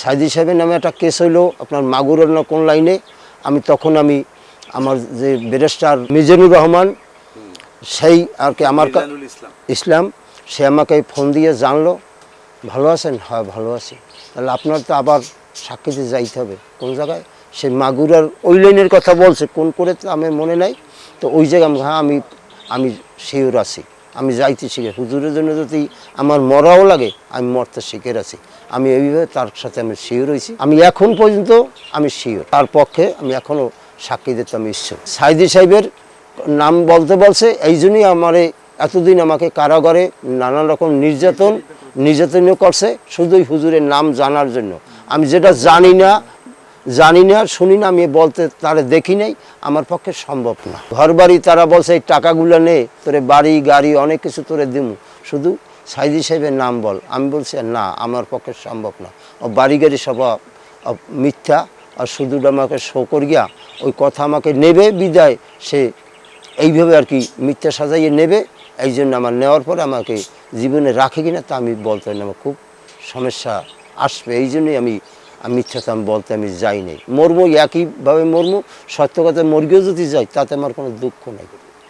সাইদি সাহেবের নামে একটা কেস হইলো আপনার মাগুরের না কোন লাইনে। আমি তখন আমার যে ব্যারিস্টার মিজানুর রহমান সেই আর কি আমার ইসলাম সে আমাকে ফোন দিয়ে জানলো, ভালো আছেন? হ্যাঁ ভালো আছি। তাহলে আপনার তো আবার সাক্ষীতে যাইতে হবে। কোন জায়গায়? সে মাগুরার ওই লাইনের কথা বলছে, কোন করে তো আমার মনে নাই। তো ওই জায়গায় হ্যাঁ আমি শিওর আছি, আমি যাইতে শিখে হুজুরের জন্য যদি আমার মরাও লাগে আমি মরতে শিখের আছি। আমি এইভাবে তার সাথে আমি শিওর হয়েছি। আমি এখন পর্যন্ত আমি শিওর, তার পক্ষে আমি এখনও সাক্ষী দিতে আমি ইচ্ছুক। সাইদি সাহেবের নাম বলছে, এই জন্যই এতদিন আমাকে কারাগারে নানা রকম নির্যাতনও করছে, শুধুই হুজুরের নাম জানার জন্য। আমি যেটা জানি না শুনি না, আমি বলতে তারা দেখি নাই, আমার পক্ষে সম্ভব না। ঘর বাড়ি তারা বলছে এই টাকাগুলো নে, তোরে বাড়ি গাড়ি অনেক কিছু তোরে দিমু, শুধু সাইদি সাহেবের নাম বল। আমি বলছি না, আমার পক্ষে সম্ভব না। ও বাড়ি গাড়ি সব মিথ্যা, আর শুধু আমাকে শো করিয়া ওই কথা আমাকে নেবে বিদায়, সে এইভাবে আর কি মিথ্যা সাজাইয়ে নেবে। এই জন্য আমার নেওয়ার পরে আমাকে জীবনে রাখে কিনা তা আমি বলতে পারি না, আমার খুব সমস্যা আসবে। এই জন্যই আমি মিথ্যাটা বলতে আমি যাই নাই। মরবো একইভাবে মরবো, সত্য কথা মর্গেও যদি যাই তাতে আমার কোনো দুঃখ নেই।